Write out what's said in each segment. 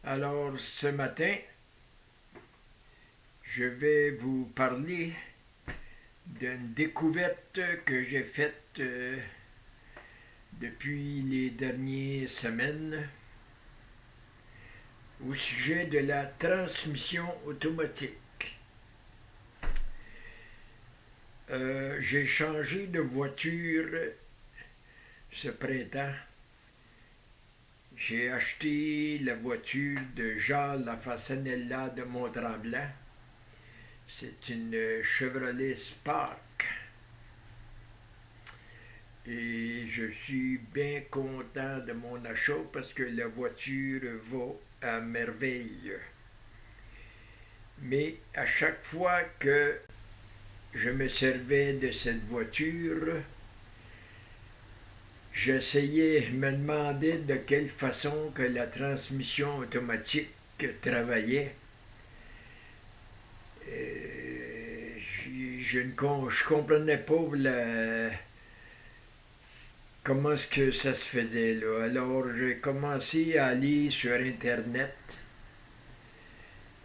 Alors, ce matin, je vais vous parler d'une découverte que j'ai faite depuis les dernières semaines au sujet de la transmission automatique. J'ai changé de voiture ce printemps. J'ai acheté la voiture de Jean Lafasanella de Mont-Tremblant. C'est une Chevrolet Spark. Et je suis bien content de mon achat parce que la voiture va à merveille. Mais à chaque fois que je me servais de cette voiture, j'essayais, je me demandais de quelle façon que la transmission automatique travaillait. Je ne comprenais pas comment est-ce que ça se faisait là. Alors j'ai commencé à aller sur Internet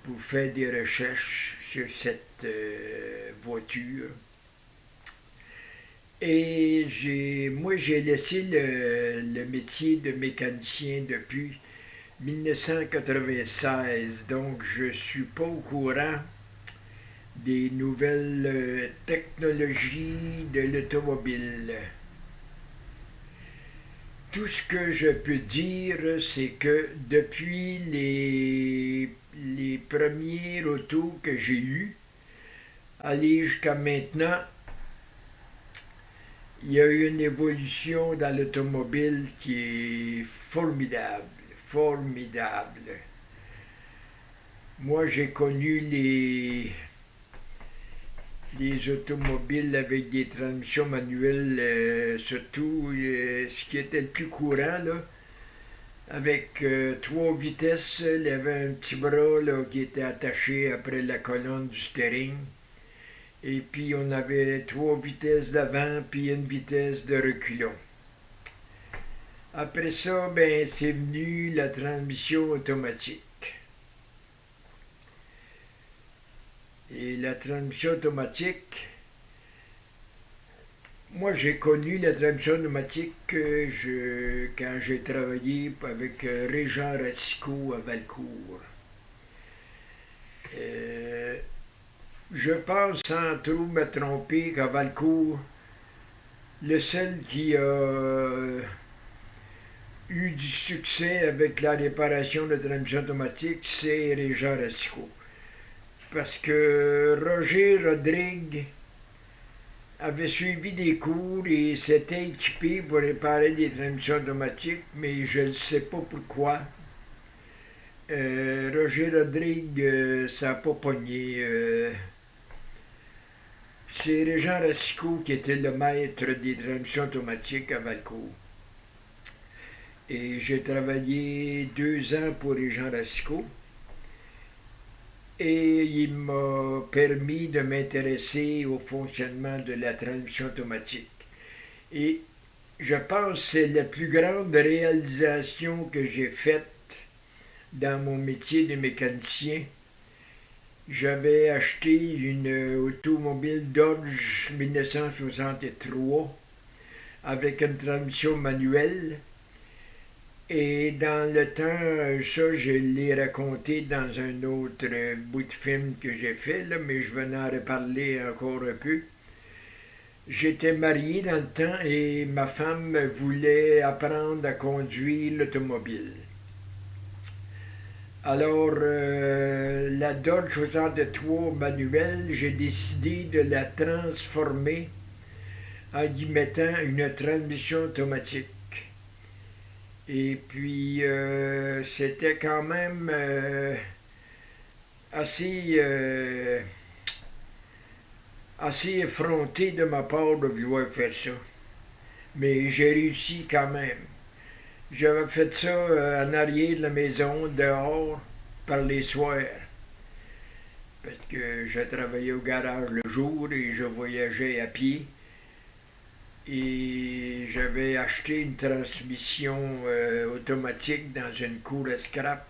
pour faire des recherches sur cette voiture. Et moi j'ai laissé le métier de mécanicien depuis 1996, donc je ne suis pas au courant des nouvelles technologies de l'automobile. Tout ce que je peux dire, c'est que depuis les premiers autos que j'ai eus, aller jusqu'à maintenant, il y a eu une évolution dans l'automobile qui est formidable, formidable. Moi, j'ai connu les automobiles avec des transmissions manuelles, surtout ce qui était le plus courant, là, avec 3 vitesses. Il y avait un petit bras là, qui était attaché après la colonne du steering. Et puis on avait 3 vitesses d'avant, puis une vitesse de reculon. Après ça, ben, c'est venu la transmission automatique. Et la transmission automatique, moi j'ai connu la transmission automatique quand j'ai travaillé avec Régent Racicot à Valcourt. Je pense sans trop me tromper qu'à Valcourt, le seul qui a eu du succès avec la réparation de transmission automatique, c'est Régent Racicot. Parce que Roger Rodrigue avait suivi des cours et s'était équipé pour réparer des transmissions automatiques, mais je ne sais pas pourquoi. Roger Rodrigue, ça n'a pas pogné. C'est Régent Racicot qui était le maître des transmissions automatiques à Valcourt. Et j'ai travaillé 2 ans pour Régent Racicot. Et il m'a permis de m'intéresser au fonctionnement de la transmission automatique. Et je pense que c'est la plus grande réalisation que j'ai faite dans mon métier de mécanicien. J'avais acheté une automobile Dodge 1963 avec une transmission manuelle. Et dans le temps, ça, je l'ai raconté dans un autre bout de film que j'ai fait, là, mais je vais en reparler encore un peu. J'étais marié dans le temps et ma femme voulait apprendre à conduire l'automobile. Alors, la Dodge 63 manuelle, j'ai décidé de la transformer en y mettant une transmission automatique. Et puis, c'était quand même assez effronté de ma part de vouloir faire ça. Mais j'ai réussi quand même. J'avais fait ça en arrière de la maison, dehors, par les soirs. Parce que je travaillais au garage le jour et je voyageais à pied. Et j'avais acheté une transmission automatique dans une cour à scrap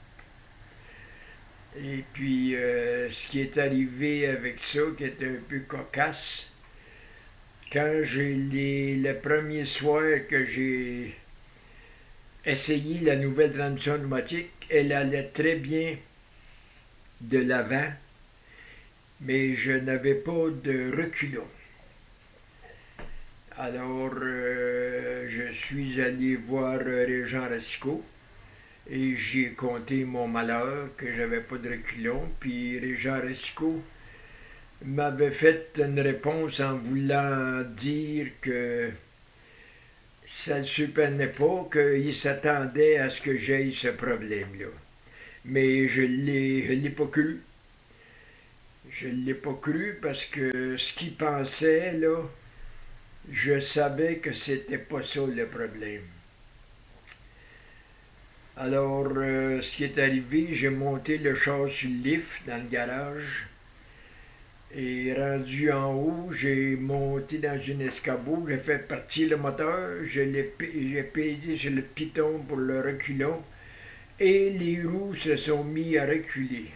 Et puis, ce qui est arrivé avec ça, qui est un peu cocasse, quand le premier soir que j'ai essayé la nouvelle transmission automatique, elle allait très bien de l'avant, mais je n'avais pas de reculon. Alors, je suis allé voir Régent Racicot et j'ai conté mon malheur, que j'avais pas de reculon. Puis Régent Racicot m'avait fait une réponse en voulant dire que ça ne le surprenait pas, qu'il s'attendait à ce que j'aie ce problème-là. Mais je l'ai pas cru. Je ne l'ai pas cru parce que ce qu'il pensait, là, je savais que c'était pas ça le problème. Alors, ce qui est arrivé, j'ai monté le char sur le lift dans le garage. Et rendu en haut, j'ai monté dans une escabeau, j'ai fait partir le moteur, j'ai pesé sur le piton pour le reculon et les roues se sont mis à reculer.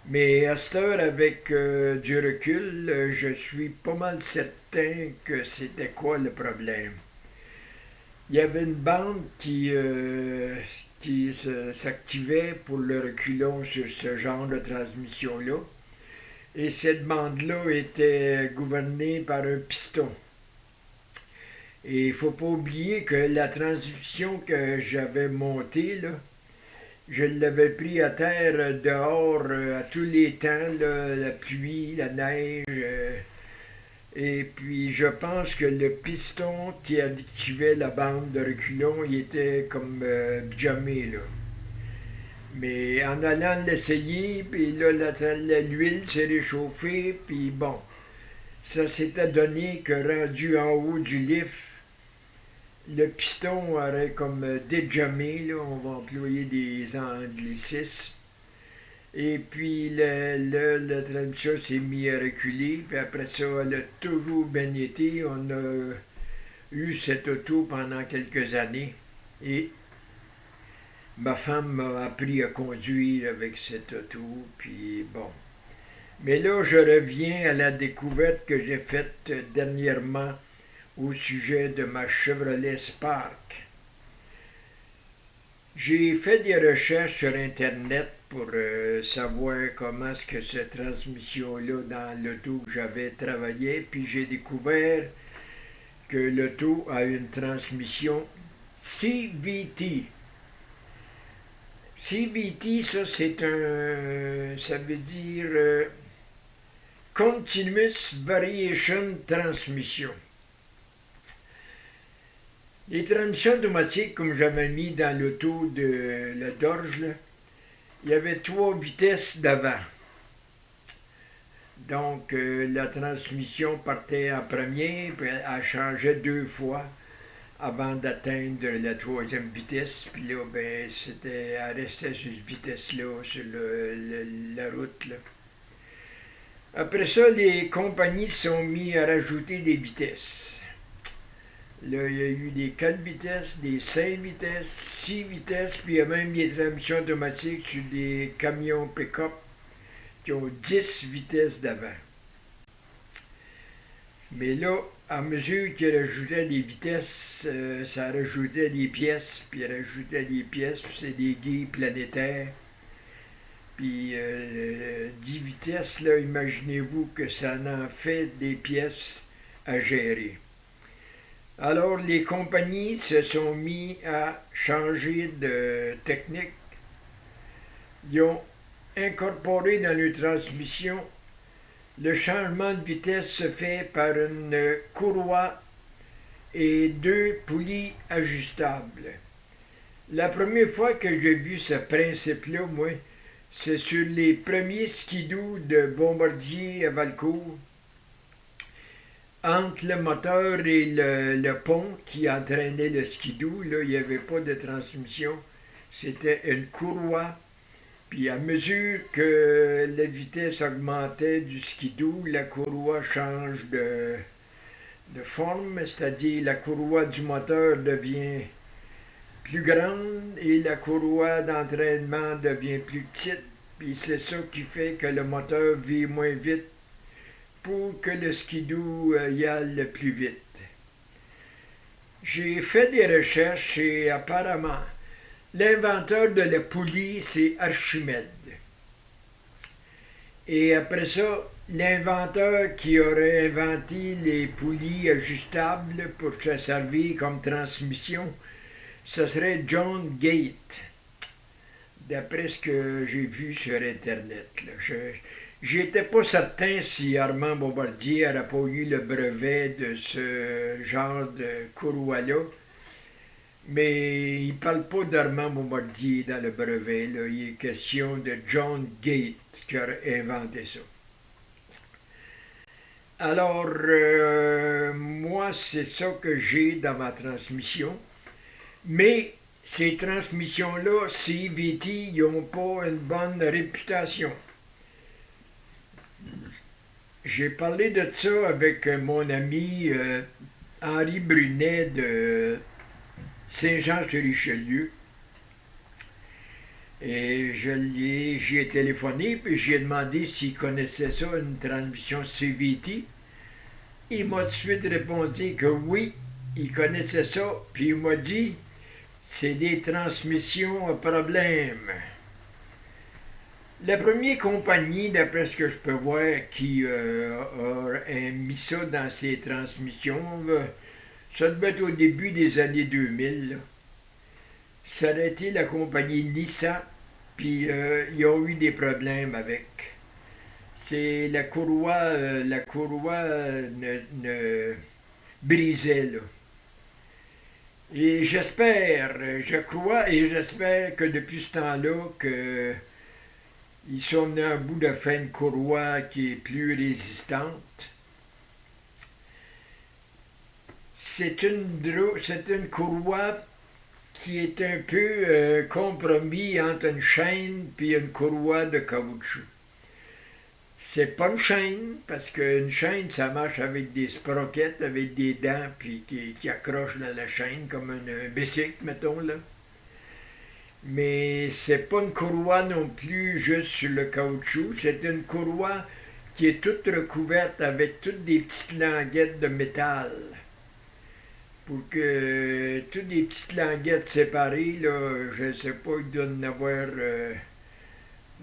Mais à cette heure, avec du recul, je suis pas mal certain que c'était quoi le problème. Il y avait une bande qui s'activait pour le reculon sur ce genre de transmission-là. Et cette bande-là était gouvernée par un piston. Et il ne faut pas oublier que la transmission que j'avais montée, là, je l'avais pris à terre dehors à tous les temps, là, la pluie, la neige. Et puis je pense que le piston qui activait la bande de reculon, il était comme jamais là. Mais en allant l'essayer, puis là, l'huile s'est réchauffée, puis bon, ça s'était donné que rendu en haut du lift, le piston aurait comme déjammé, là, on va employer des anglicismes. Et puis la transmission s'est mise à reculer, puis après ça, elle a toujours bien été. On a eu cette auto pendant quelques années. Et ma femme m'a appris à conduire avec cette auto, puis bon. Mais là, je reviens à la découverte que j'ai faite dernièrement au sujet de ma Chevrolet Spark. J'ai fait des recherches sur Internet pour savoir comment est-ce que cette transmission-là dans l'auto que j'avais travaillé, puis j'ai découvert que l'auto a une transmission CVT. CVT, ça veut dire Continuous Variation Transmission. Les transmissions automatiques, comme j'avais mis dans l'auto de la Dorge, là, il y avait 3 vitesses d'avant. Donc, la transmission partait en premier, puis elle changeait 2 fois avant d'atteindre la 3e vitesse. Puis là, ben, elle restait sur cette vitesse-là, sur la route, là. Après ça, les compagnies se sont mis à rajouter des vitesses. Là, il y a eu des 4 vitesses, des 5 vitesses, 6 vitesses, puis il y a même des transmissions automatiques sur des camions pick-up qui ont 10 vitesses d'avant. Mais là, à mesure qu'il rajoutait des vitesses, ça rajoutait des pièces, puis il rajoutait des pièces, puis c'est des guides planétaires. Puis 10 vitesses, là, imaginez-vous que ça en fait des pièces à gérer. Alors les compagnies se sont mis à changer de technique. Ils ont incorporé dans leur transmission le changement de vitesse se fait par une courroie et 2 poulies ajustables. La première fois que j'ai vu ce principe-là, moi, c'est sur les premiers skidoo de Bombardier à Valcourt. Entre le moteur et le pont qui entraînait le skidoo, là, il n'y avait pas de transmission. C'était une courroie. Puis à mesure que la vitesse augmentait du skidoo, la courroie change de forme, c'est-à-dire la courroie du moteur devient plus grande et la courroie d'entraînement devient plus petite. puis c'est ça qui fait que le moteur vit moins vite pour que le skidoo y aille le plus vite. J'ai fait des recherches et apparemment, l'inventeur de la poulie, c'est Archimède. Et après ça, l'inventeur qui aurait inventé les poulies ajustables pour se servir comme transmission, ce serait John Gate, d'après ce que j'ai vu sur Internet. Je n'étais pas certain si Armand Bombardier n'aurait pas eu le brevet de ce genre de courroie-là, mais il ne parle pas d'Armand Bombardier dans le brevet. Là. Il est question de John Gate qui a inventé ça. Alors, moi, c'est ça que j'ai dans ma transmission. Mais ces transmissions-là, CVT, ils n'ont pas une bonne réputation. J'ai parlé de ça avec mon ami Henri Brunet de Saint-Jean-sur-Richelieu. Et j'y ai téléphoné, puis j'ai demandé s'il connaissait ça, une transmission CVT. Il m'a tout de suite répondu que oui, il connaissait ça, puis il m'a dit c'est des transmissions à problème. La première compagnie, d'après ce que je peux voir, qui a mis ça dans ses transmissions, ça devait être au début des années 2000. Là. Ça a été la compagnie Nissan, puis ils ont eu des problèmes avec. C'est la courroie ne brisait, là. Et je crois et j'espère que depuis ce temps-là, ils sont venus à bout de faire une courroie qui est plus résistante. C'est une courroie qui est un peu compromis entre une chaîne et une courroie de caoutchouc. C'est pas une chaîne, parce qu'une chaîne, ça marche avec des sprockets, avec des dents, puis qui accrochent dans la chaîne, comme un bicycle, mettons, là. Mais c'est pas une courroie non plus juste sur le caoutchouc, c'est une courroie qui est toute recouverte avec toutes des petites languettes de métal. Pour que toutes des petites languettes séparées, là, je ne sais pas, il doit en avoir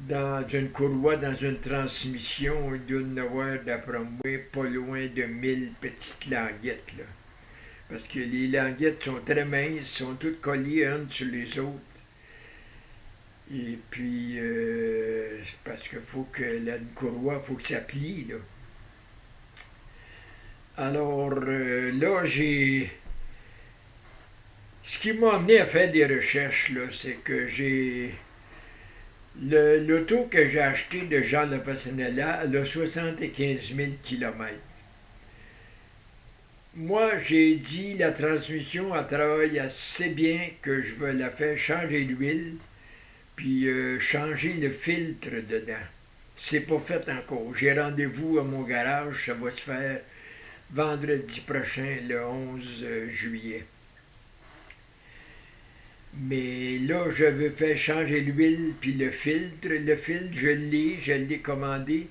dans une courroie, dans une transmission, il doit en avoir, d'après moi, pas loin de 1000 petites languettes, là. Parce que les languettes sont très minces, sont toutes collées unes sur les autres. Et puis, parce qu'il faut que la courroie, il faut que ça plie, là. Alors, là, ce qui m'a amené à faire des recherches, là, c'est que j'ai... L'auto que j'ai acheté de Jean Lepacinella, elle a 75 000 km. Moi, j'ai dit la transmission, elle travaille assez bien que je veux la faire changer l'huile, puis changer le filtre dedans. C'est pas fait encore. J'ai rendez-vous à mon garage, ça va se faire vendredi prochain, le 11 juillet. Mais là, je veux faire changer l'huile puis le filtre. Le filtre, je l'ai commandé.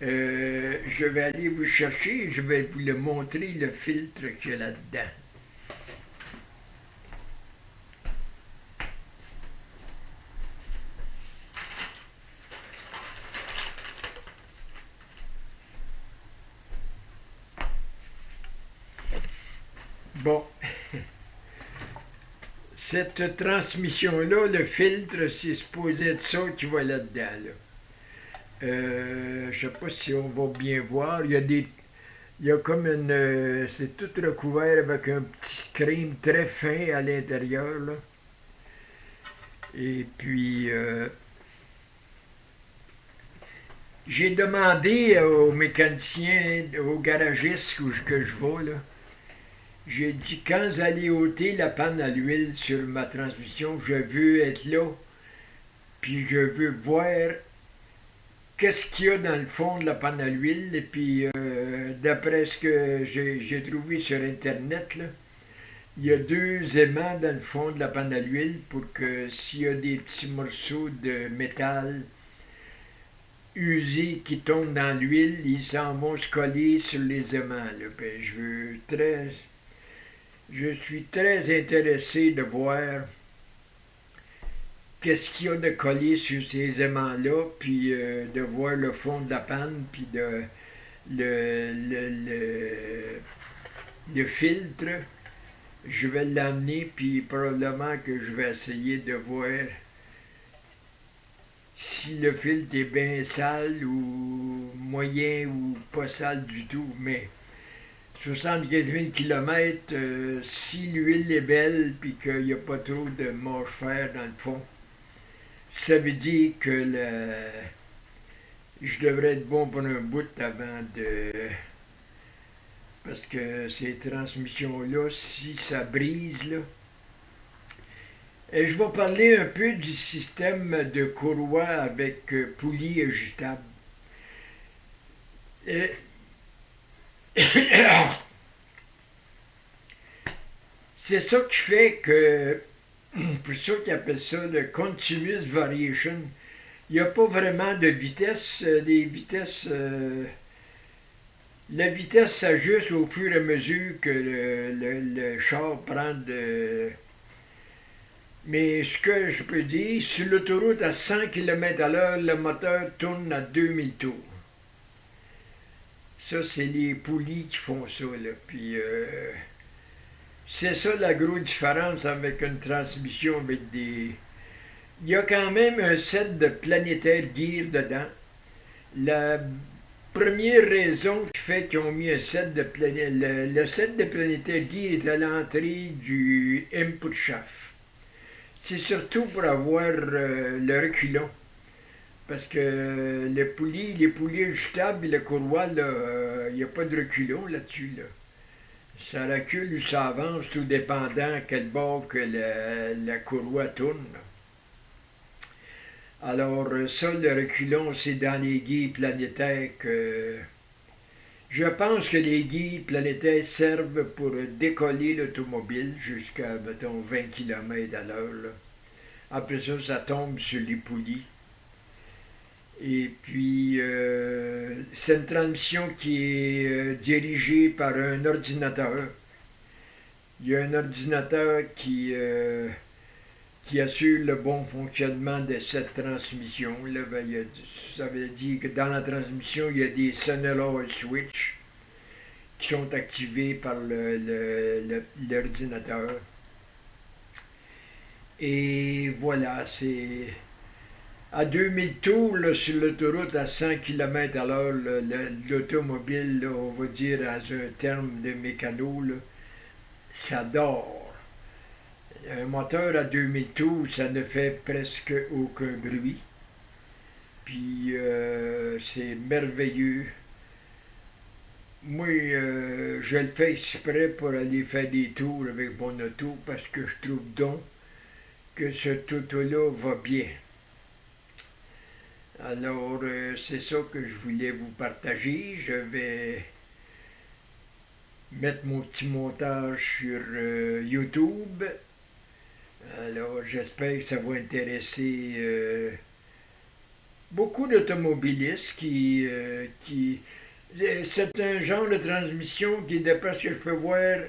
Je vais aller vous chercher et je vais vous le montrer, le filtre qu'il y a là-dedans. Bon. Cette transmission-là, le filtre, c'est supposé être ça qui va là-dedans. Là. Je ne sais pas si on va bien voir. Il y a comme une... c'est tout recouvert avec un petit crème très fin à l'intérieur. Là. Et puis, j'ai demandé aux mécaniciens, aux garagistes que je vais, là, j'ai dit, quand vous allez ôter la panne à l'huile sur ma transmission, je veux être là, puis je veux voir qu'est-ce qu'il y a dans le fond de la panne à l'huile. Et puis, d'après ce que j'ai trouvé sur Internet, là, il y a 2 aimants dans le fond de la panne à l'huile pour que s'il y a des petits morceaux de métal, usés qui tombent dans l'huile, ils s'en vont se coller sur les aimants. Là. Ben, je suis très intéressé de voir qu'est-ce qu'il y a de collé sur ces aimants-là, puis de voir le fond de la panne, puis le, le, le, le filtre. Je vais l'amener, puis probablement que je vais essayer de voir si le filtre est bien sale ou moyen ou pas sale du tout. Mais 75 000 km, si l'huile est belle puis qu'il n'y a pas trop de mâche-fer dans le fond, ça veut dire que je devrais être bon pour un bout avant de... Parce que ces transmissions-là, si ça brise, là... Et je vais parler un peu du système de courroie avec poulie ajustable. Et... C'est ça qui fait que, pour ceux qui appellent ça le continuous variation, il n'y a pas vraiment de vitesse. La vitesse s'ajuste au fur et à mesure que le char prend de... Mais ce que je peux dire, sur l'autoroute à 100 km/h, le moteur tourne à 2000 tours. Ça, c'est les poulies qui font ça, là. Puis, c'est ça la grosse différence avec une transmission avec des... Il y a quand même un set de planétaire gear dedans. La première raison qui fait qu'ils ont mis un set de planétaire... Le set de planétaire gear est à l'entrée du input shaft. C'est surtout pour avoir le reculon. Parce que les poulies ajustables et le courroie, il n'y a pas de reculon là-dessus. Là. Ça recule ou ça avance, tout dépendant à quel bord que la courroie tourne. Alors ça, le reculon, c'est dans les guides planétaires que... Je pense que les guides planétaires servent pour décoller l'automobile jusqu'à, mettons, 20 km/h. Après ça, ça tombe sur les poulies. Et puis, c'est une transmission qui est dirigée par un ordinateur. Il y a un ordinateur qui assure le bon fonctionnement de cette transmission-là. Ça veut dire que dans la transmission, il y a des Sonoroid switch qui sont activés par l'ordinateur. Et voilà, c'est... À 2000 tours, là, sur l'autoroute à 100 km/h, l'automobile, on va dire dans un terme de mécano, là, ça dort. Un moteur à 2000 tours, ça ne fait presque aucun bruit. Puis c'est merveilleux. Moi, je le fais exprès pour aller faire des tours avec mon auto parce que je trouve donc que ce auto-là va bien. Alors, c'est ça que je voulais vous partager. Je vais mettre mon petit montage sur YouTube. Alors, j'espère que ça va intéresser beaucoup d'automobilistes c'est un genre de transmission qui, d'après ce que je peux voir,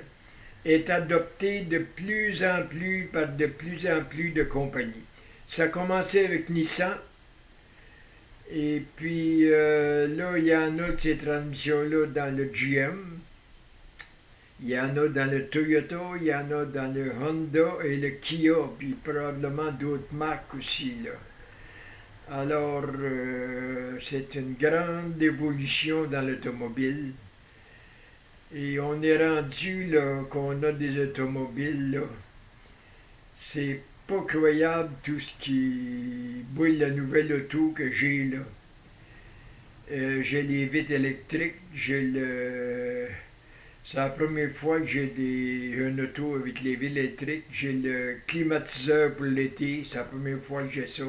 est adopté de plus en plus par de plus en plus de compagnies. Ça a commencé avec Nissan. Et puis là, il y en a de ces transmissions-là dans le GM. Il y en a dans le Toyota, il y en a dans le Honda et le Kia, puis probablement d'autres marques aussi, là. Alors, c'est une grande évolution dans l'automobile. Et on est rendu, là, qu'on a des automobiles, là. C'est pas croyable tout ce qui boule la nouvelle auto que j'ai, là. J'ai les vitres électriques, c'est la première fois que j'ai une auto avec les vitres électriques. J'ai le climatiseur pour l'été, c'est la première fois que j'ai ça.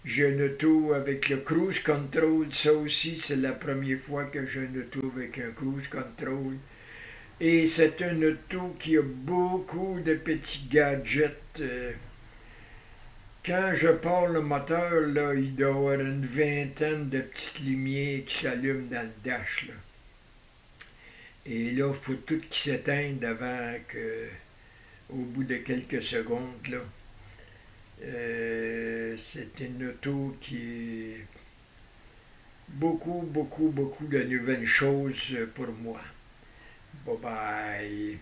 J'ai une auto avec le cruise control, ça aussi c'est la première fois que j'ai une auto avec un cruise control. Et c'est une auto qui a beaucoup de petits gadgets Quand je pars le moteur, là, il doit y avoir une vingtaine de petites lumières qui s'allument dans le dash, là. Et là, il faut tout qui s'éteigne avant que, au bout de quelques secondes, là, c'est une auto qui est beaucoup de nouvelles choses pour moi. Bye bye.